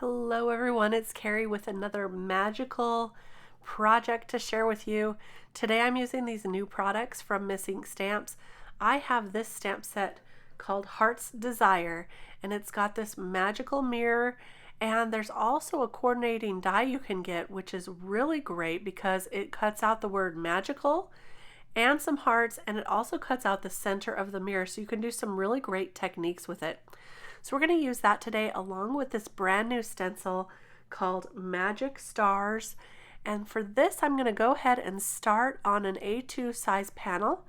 Hello everyone, it's Kari with another magical project to share with you. Today I'm using these new products from Miss Ink Stamps. I have this stamp set called Heart's Desire, and it's got this magical mirror, and there's also a coordinating die you can get, which is really great because it cuts out the word magical and some hearts, and it also cuts out the center of the mirror, so you can do some really great techniques with it. So we're going to use that today along with this brand new stencil called Magic Stars. And for this, I'm going to go ahead and start on an A2 size panel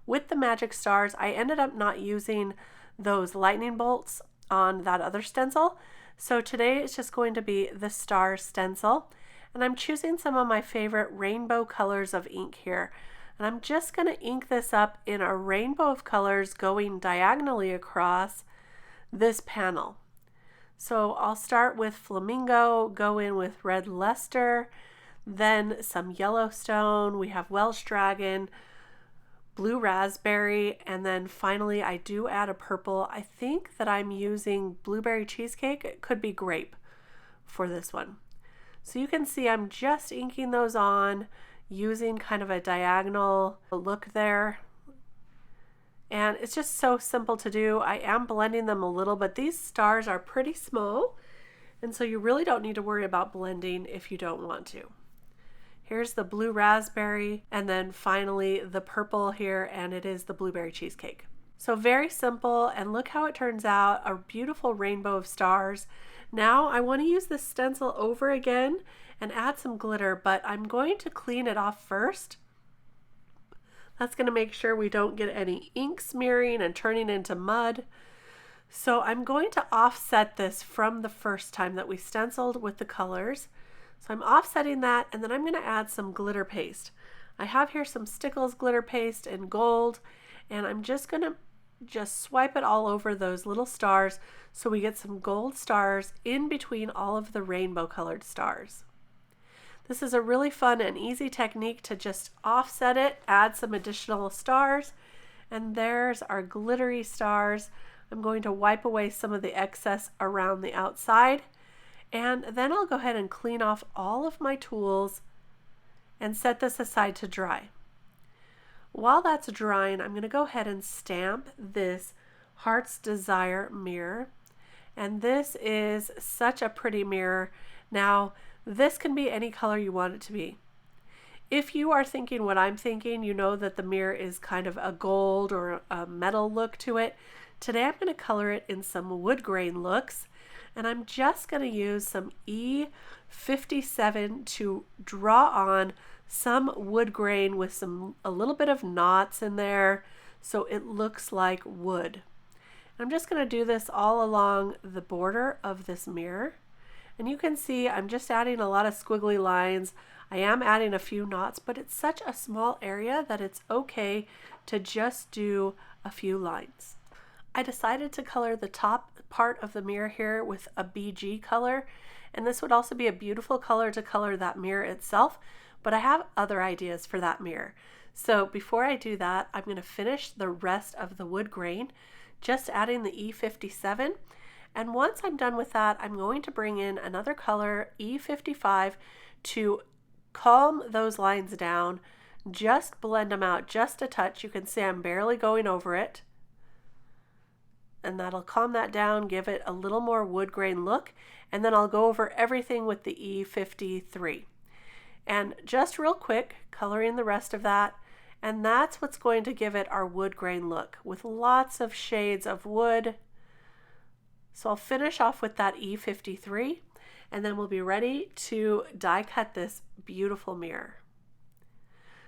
with the Magic Stars. I ended up not using those lightning bolts on that other stencil. So today it's just going to be the star stencil. And I'm choosing some of my favorite rainbow colors of ink here. And I'm just going to ink this up in a rainbow of colors going diagonally across this panel. So I'll start with Flamingo, go in with Red Luster, then some Yellowstone, we have Welsh Dragon, Blue Raspberry, and then finally I do add a purple. I think that I'm using Blueberry Cheesecake. It could be Grape for this one. So you can see I'm just inking those on using kind of a diagonal look there. And it's just so simple to do. I am blending them a little, but these stars are pretty small, and so you really don't need to worry about blending if you don't want to. Here's the blue raspberry, and then finally the purple here, and it is the blueberry cheesecake. So very simple, and look how it turns out, a beautiful rainbow of stars. Now I want to use this stencil over again and add some glitter, but I'm going to clean it off first. That's going to make sure we don't get any ink smearing and turning into mud. So I'm going to offset this from the first time that we stenciled with the colors. So I'm offsetting that, and then I'm going to add some glitter paste. I have here some Stickles glitter paste in gold, and I'm just going to swipe it all over those little stars so we get some gold stars in between all of the rainbow colored stars. This is a really fun and easy technique to just offset it, add some additional stars, and there's our glittery stars. I'm going to wipe away some of the excess around the outside, and then I'll go ahead and clean off all of my tools and set this aside to dry. While that's drying, I'm going to go ahead and stamp this Heart's Desire mirror, and this is such a pretty mirror. Now, this can be any color you want it to be. If you are thinking what I'm thinking, you know that the mirror is kind of a gold or a metal look to it. Today I'm going to color it in some wood grain looks, and I'm just going to use some E57 to draw on some wood grain with a little bit of knots in there so it looks like wood. I'm just going to do this all along the border of this mirror. And you can see I'm just adding a lot of squiggly lines. I am adding a few knots, but it's such a small area that it's okay to just do a few lines. I decided to color the top part of the mirror here with a BG color, and this would also be a beautiful color to color that mirror itself, but I have other ideas for that mirror. So before I do that, I'm going to finish the rest of the wood grain, just adding the E57. And once I'm done with that, I'm going to bring in another color, E55, to calm those lines down, just blend them out just a touch. You can see I'm barely going over it. And that'll calm that down, give it a little more wood grain look. And then I'll go over everything with the E53. And just real quick, coloring the rest of that. And that's what's going to give it our wood grain look with lots of shades of wood. So I'll finish off with that E53, and then we'll be ready to die cut this beautiful mirror.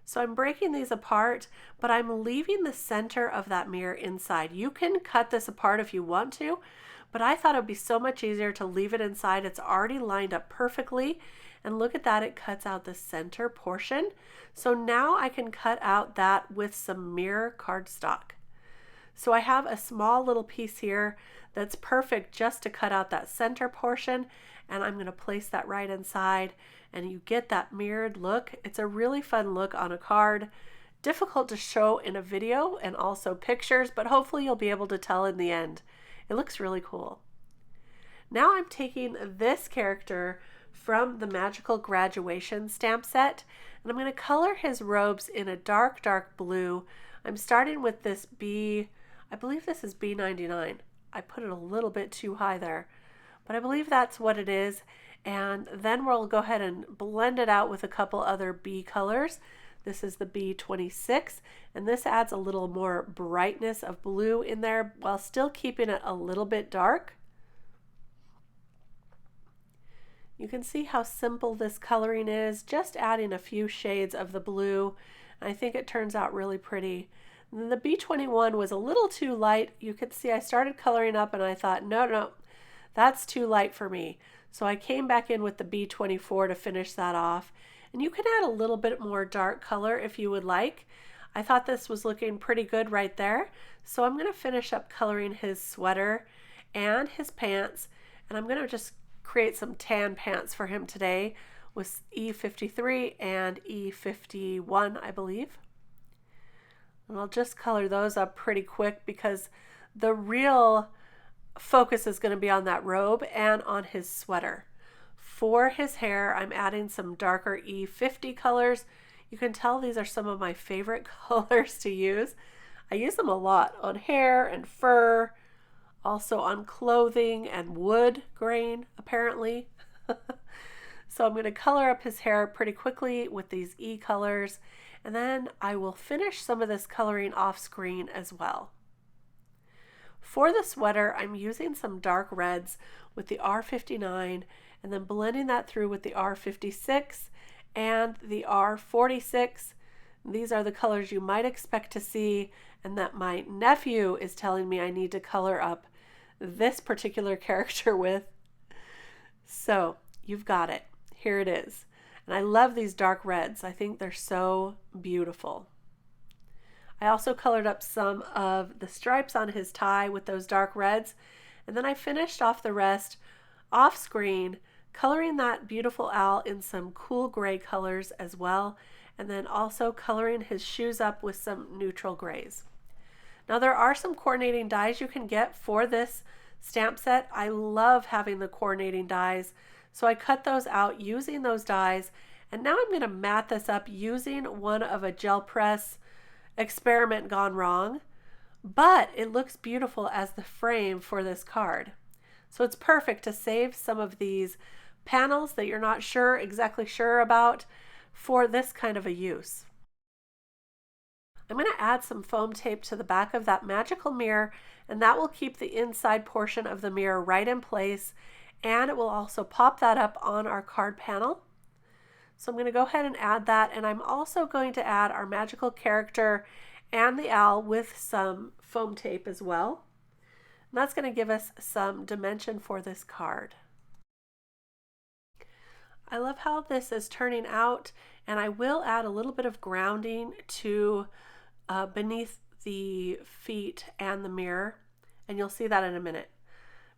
So I'm breaking these apart, but I'm leaving the center of that mirror inside. You can cut this apart if you want to, but I thought it would be so much easier to leave it inside. It's already lined up perfectly, and look at that, it cuts out the center portion. So now I can cut out that with some mirror cardstock. So I have a small little piece here that's perfect just to cut out that center portion, and I'm going to place that right inside, and you get that mirrored look. It's a really fun look on a card. Difficult to show in a video and also pictures, but hopefully you'll be able to tell in the end. It looks really cool. Now I'm taking this character from the Magical Graduation stamp set, and I'm going to color his robes in a dark, dark blue. I'm starting with this B, I believe this is B99. I put it a little bit too high there, but I believe that's what it is. And then we'll go ahead and blend it out with a couple other B colors. This is the B26, and this adds a little more brightness of blue in there while still keeping it a little bit dark. You can see how simple this coloring is, just adding a few shades of the blue. I think it turns out really pretty. And then the B21 was a little too light. You could see I started coloring up and I thought, no, that's too light for me. So I came back in with the B24 to finish that off. And you can add a little bit more dark color if you would like. I thought this was looking pretty good right there. So I'm going to finish up coloring his sweater and his pants. And I'm going to just create some tan pants for him today with E53 and E51, I believe. And I'll just color those up pretty quick because the real focus is going to be on that robe and on his sweater. For his hair, I'm adding some darker E50 colors. You can tell these are some of my favorite colors to use. I use them a lot on hair and fur, also on clothing and wood grain, apparently. So I'm going to color up his hair pretty quickly with these E colors, and then I will finish some of this coloring off screen as well. For the sweater, I'm using some dark reds with the R59 and then blending that through with the R56 and the R46. These are the colors you might expect to see and that my nephew is telling me I need to color up this particular character with. So you've got it. Here it is. And I love these dark reds. I think they're so beautiful. I also colored up some of the stripes on his tie with those dark reds. And then I finished off the rest off screen, coloring that beautiful owl in some cool gray colors as well. And then also coloring his shoes up with some neutral grays. Now there are some coordinating dies you can get for this stamp set. I love having the coordinating dies. So I cut those out using those dies. And now I'm going to mat this up using one of a gel press experiment gone wrong, but it looks beautiful as the frame for this card. So it's perfect to save some of these panels that you're not exactly sure about for this kind of a use. I'm going to add some foam tape to the back of that magical mirror, and that will keep the inside portion of the mirror right in place, and it will also pop that up on our card panel. So I'm going to go ahead and add that, and I'm also going to add our magical character and the owl with some foam tape as well. And that's going to give us some dimension for this card. I love how this is turning out, and I will add a little bit of grounding to beneath the feet and the mirror, and you'll see that in a minute.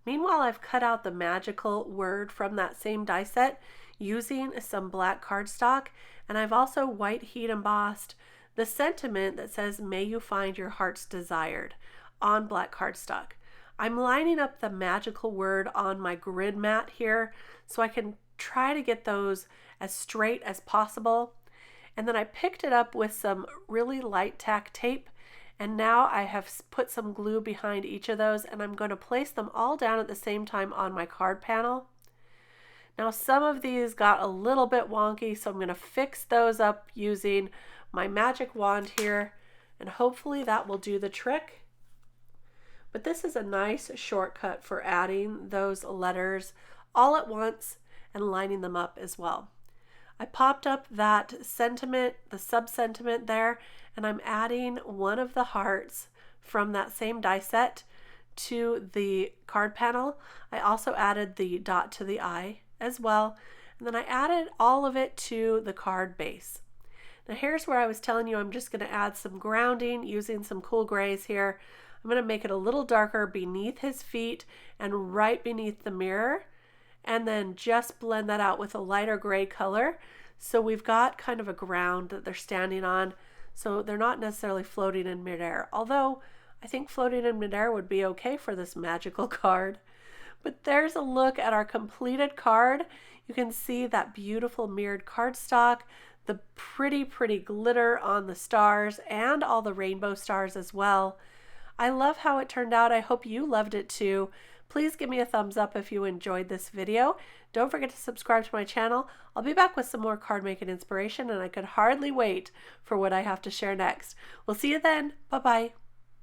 Meanwhile, I've cut out the magical word from that same die set using some black cardstock, and I've also white heat embossed the sentiment that says, "May you find your heart's desired," on black cardstock. I'm lining up the magical word on my grid mat here so I can try to get those as straight as possible. And then I picked it up with some really light tack tape, and now I have put some glue behind each of those, and I'm going to place them all down at the same time on my card panel. Now some of these got a little bit wonky, so I'm going to fix those up using my magic wand here, and hopefully that will do the trick. But this is a nice shortcut for adding those letters all at once and lining them up as well. I popped up that sentiment, the sub-sentiment there, and I'm adding one of the hearts from that same die set to the card panel. I also added the dot to the eye as well, and then I added all of it to the card base. Now here's where I was telling you I'm just going to add some grounding using some cool grays here. I'm going to make it a little darker beneath his feet and right beneath the mirror, and then just blend that out with a lighter gray color. So we've got kind of a ground that they're standing on, so they're not necessarily floating in midair, although I think floating in midair would be okay for this magical card. But there's a look at our completed card. You can see that beautiful mirrored cardstock, the pretty glitter on the stars, and all the rainbow stars as well. I love how it turned out. I hope you loved it too. Please give me a thumbs up if you enjoyed this video. Don't forget to subscribe to my channel. I'll be back with some more card making inspiration, and I could hardly wait for what I have to share next. We'll see you then. Bye-bye.